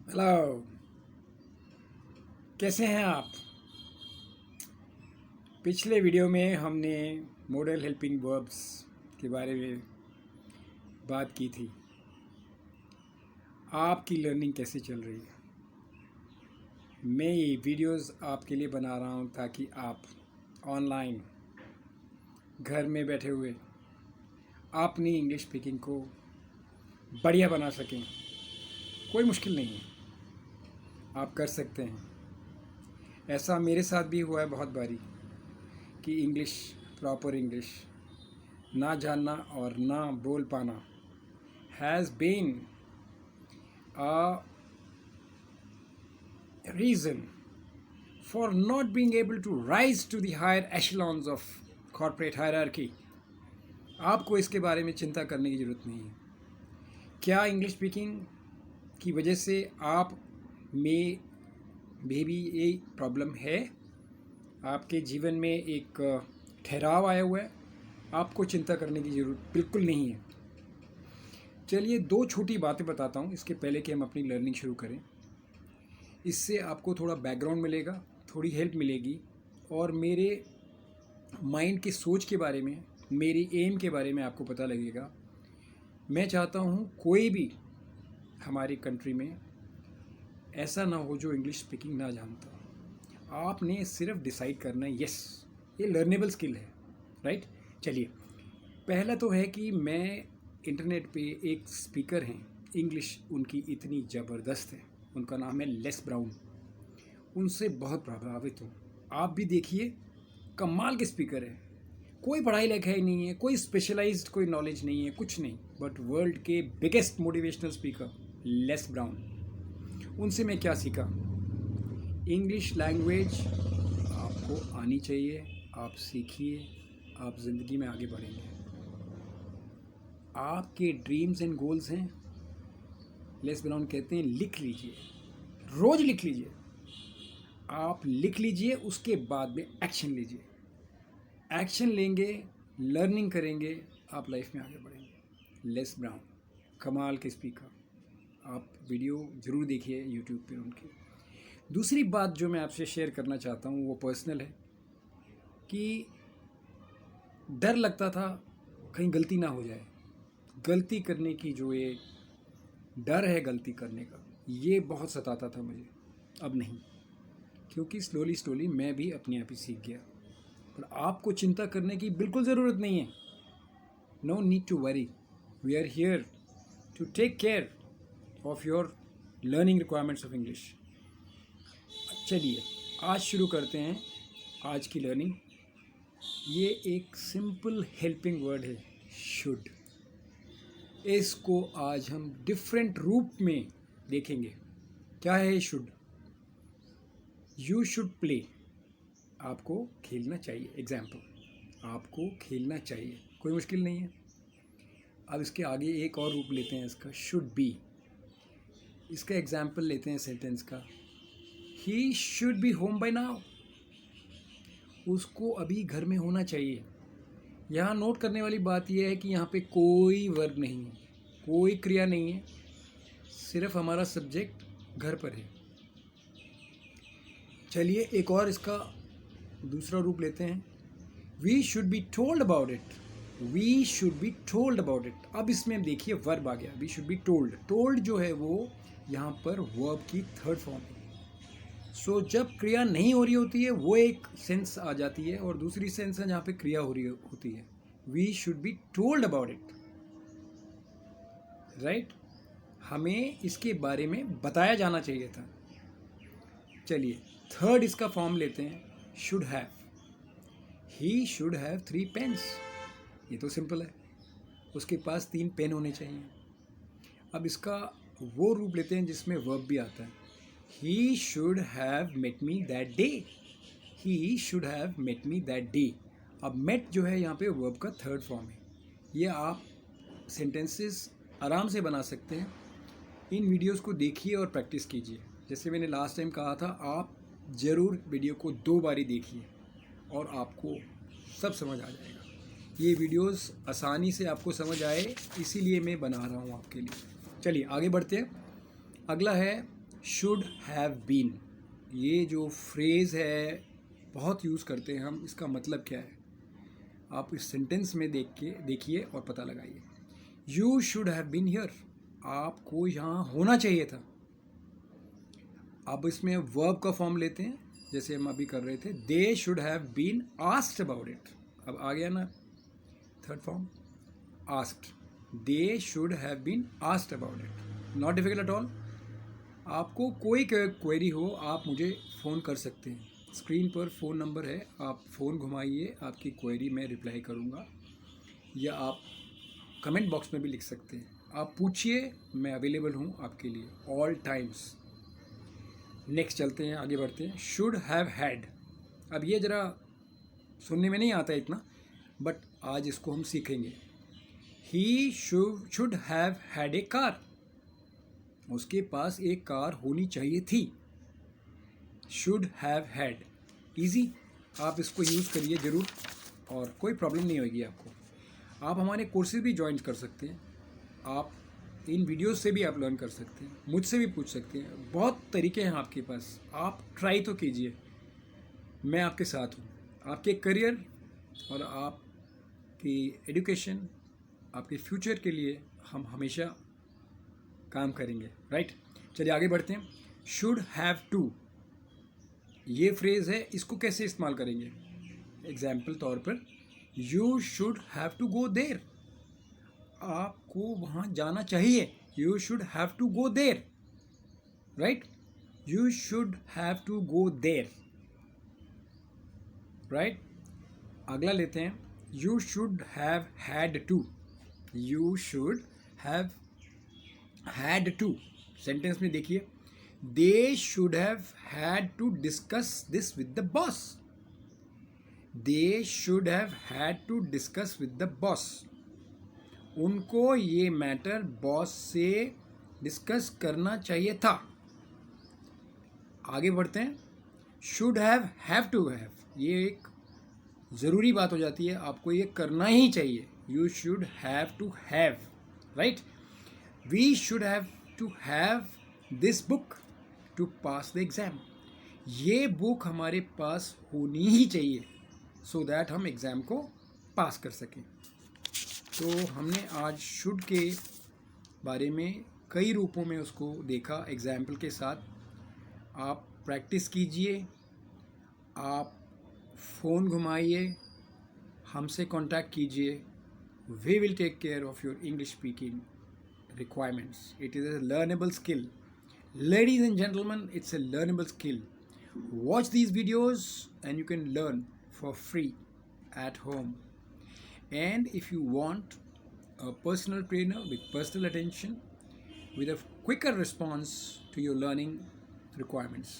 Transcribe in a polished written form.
Hello. कैसे हैं आप? पिछले वीडियो में हमने मॉडल हेल्पिंग वर्ब्स के बारे में बात की थी। आपकी लर्निंग कैसे चल रही है? मैं ये वीडियोस आपके लिए बना रहा हूँ ताकि आप ऑनलाइन घर में बैठे हुए अपनी इंग्लिश स्पीकिंग को बढ़िया बना सकें। कोई मुश्किल नहीं है, आप कर सकते हैं। ऐसा मेरे साथ भी हुआ है बहुत बारी कि प्रॉपर इंग्लिश ना जानना और ना बोल पाना has been a reason for not being able to rise to the higher echelons of corporate hierarchy. आपको इसके बारे में चिंता करने की ज़रूरत नहीं है। क्या इंग्लिश स्पीकिंग की वजह से आप में भी ये प्रॉब्लम है? आपके जीवन में एक ठहराव आया हुआ है? आपको चिंता करने की ज़रूरत बिल्कुल नहीं है। चलिए दो छोटी बातें बताता हूँ इसके पहले कि हम अपनी लर्निंग शुरू करें। इससे आपको थोड़ा बैकग्राउंड मिलेगा, थोड़ी हेल्प मिलेगी और मेरे माइंड की सोच के बारे में, मेरी एम के बारे में आपको पता लगेगा। मैं चाहता हूँ कोई भी हमारी कंट्री में ऐसा ना हो जो इंग्लिश स्पीकिंग ना जानता। आपने सिर्फ डिसाइड करना है, यस ये लर्नेबल स्किल है, राइट। चलिए, पहला तो है कि मैं इंटरनेट पे एक स्पीकर हैं, इंग्लिश उनकी इतनी ज़बरदस्त है, उनका नाम है लेस ब्राउन। उनसे बहुत प्रभावित हूँ। आप भी देखिए, कमाल के स्पीकर हैं। कोई पढ़ाई लिखाई नहीं है, कोई स्पेशलाइज्ड कोई नॉलेज नहीं है, कुछ नहीं, बट वर्ल्ड के biggest motivational speaker less brown. उनसे मैं क्या सीखा? इंग्लिश लैंग्वेज आपको आनी चाहिए, आप सीखिए, आप ज़िंदगी में आगे बढ़ेंगे। आपके ड्रीम्स एंड गोल्स हैं, लेस ब्राउन कहते हैं लिख लीजिए, रोज़ लिख लीजिए। आप लिख लीजिए, उसके बाद में एक्शन लीजिए। एक्शन लेंगे, लर्निंग करेंगे, आप लाइफ में आगे बढ़ेंगे। लेस ब्राउन कमाल के स्पीकर, आप वीडियो ज़रूर देखिए यूट्यूब पे उनकी। दूसरी बात जो मैं आपसे शेयर करना चाहता हूँ वो पर्सनल है कि डर लगता था कहीं गलती ना हो जाए। गलती करने की जो ये डर है, गलती करने का, ये बहुत सताता था मुझे। अब नहीं, क्योंकि स्लोली मैं भी अपने आप ही सीख गया। पर आपको चिंता करने की बिल्कुल ज़रूरत नहीं है। No need to worry, we are here to take care of your learning requirements of English. चलिए आज शुरू करते हैं आज की लर्निंग। ये एक सिंपल हेल्पिंग वर्ड है, शुड। इसको आज हम डिफरेंट रूप में देखेंगे। क्या है शुड? यू शुड प्ले, आपको खेलना चाहिए। एग्जाम्पल, आपको खेलना चाहिए, कोई मुश्किल नहीं है। अब इसके आगे एक और रूप लेते हैं इसका, शुड बी। इसका एग्जाम्पल लेते हैं सेंटेंस का, he should be home by now. उसको अभी घर में होना चाहिए। यहाँ नोट करने वाली बात यह है कि यहाँ पे कोई वर्ब नहीं है, कोई क्रिया नहीं है, सिर्फ हमारा सब्जेक्ट घर पर है। चलिए एक और इसका दूसरा रूप लेते हैं, we should be told about it. We should be told about it. अब इसमें देखिए वर्ब आ गया, we should be told. Told जो है वो यहाँ पर वर्ब की थर्ड फॉर्म है। सो जब क्रिया नहीं हो रही होती है वो एक सेंस आ जाती है, और दूसरी सेंस है जहाँ पे क्रिया हो रही होती है। We should be told about it, right. हमें इसके बारे में बताया जाना चाहिए था। चलिए थर्ड इसका फॉर्म लेते हैं, should have. He should have 3 pens. ये तो सिंपल है, उसके पास 3 पेन होने चाहिए। अब इसका वो रूप लेते हैं जिसमें वर्ब भी आता है, he should have met me that day. He should have met me that day. अब मेट जो है यहाँ पे वर्ब का थर्ड फॉर्म है। ये आप सेंटेंसेस आराम से बना सकते हैं। इन वीडियोस को देखिए और प्रैक्टिस कीजिए। जैसे मैंने लास्ट टाइम कहा था, आप ज़रूर वीडियो को 2 बारी देखिए और आपको सब समझ आ जाएगा। ये वीडियोस आसानी से आपको समझ आए, इसीलिए मैं बना रहा हूँ आपके लिए। चलिए आगे बढ़ते हैं। अगला है शुड हैव बीन, ये जो फ्रेज़ है बहुत यूज़ करते हैं हम, इसका मतलब क्या है आप इस सेंटेंस में देखिए और पता लगाइए। You should have been here, आपको यहाँ होना चाहिए था। अब इसमें वर्ब का फॉर्म लेते हैं जैसे हम अभी कर रहे थे, they should have been asked about it. अब आ गया ना third form, asked, they should have been asked about it. Not difficult at all. आपको कोई क्वेरी हो आप मुझे फ़ोन कर सकते हैं, स्क्रीन पर फ़ोन नंबर है, आप फ़ोन घुमाइए, आपकी क्वेरी मैं रिप्लाई करूँगा, या आप कमेंट बॉक्स में भी लिख सकते हैं। आप पूछिए, मैं अवेलेबल हूँ आपके लिए ऑल टाइम्स। नेक्स्ट चलते हैं, आगे बढ़ते हैं। शुड हैव हैड, अब ये ज़रा सुनने में नहीं आता इतना, बट आज इसको हम सीखेंगे। ही should have had a car, उसके पास एक कार होनी चाहिए थी। शुड हैव हैड, ईजी, आप इसको यूज़ करिए ज़रूर और कोई प्रॉब्लम नहीं होगी आपको। आप हमारे कोर्सेज भी ज्वाइन कर सकते हैं, आप इन वीडियोस से भी आप लर्न कर सकते हैं, मुझसे भी पूछ सकते हैं, बहुत तरीके हैं आपके पास, आप ट्राई तो कीजिए, मैं आपके साथ हूँ। आपके करियर और आपकी एजुकेशन, आपके फ्यूचर के लिए हम हमेशा काम करेंगे, राइट। चलिए आगे बढ़ते हैं। शुड हैव टू, ये फ्रेज़ है, इसको कैसे इस्तेमाल करेंगे? एग्जाम्पल तौर पर, you should have to go there, आपको वहाँ जाना चाहिए। You should have to go there, right, you should have to go there, right. अगला लेते हैं, you should have had to, you should have had to, sentence में देखिए, they should have had to discuss this with the boss, they should have had to discuss with the boss, उनको ये matter boss से discuss करना चाहिए था। आगे बढ़ते हैं, शुड हैव टू हैव, ये एक ज़रूरी बात हो जाती है, आपको ये करना ही चाहिए। You should have to have, right. We should have to have this book to pass the exam, ये बुक हमारे पास होनी ही चाहिए सो दैट हम एग्ज़ाम को पास कर सकें। तो हमने आज शुड के बारे में कई रूपों में उसको देखा एग्जाम्पल के साथ। आप प्रैक्टिस कीजिए, आप फ़ोन घुमाइए, हमसे कांटेक्ट कीजिए, we will take care of your English speaking requirements. It is a learnable skill. Ladies and gentlemen, it's a learnable skill. Watch these videos and you can learn for free at home. And if you want a personal trainer with personal attention, with a quicker response to your learning requirements,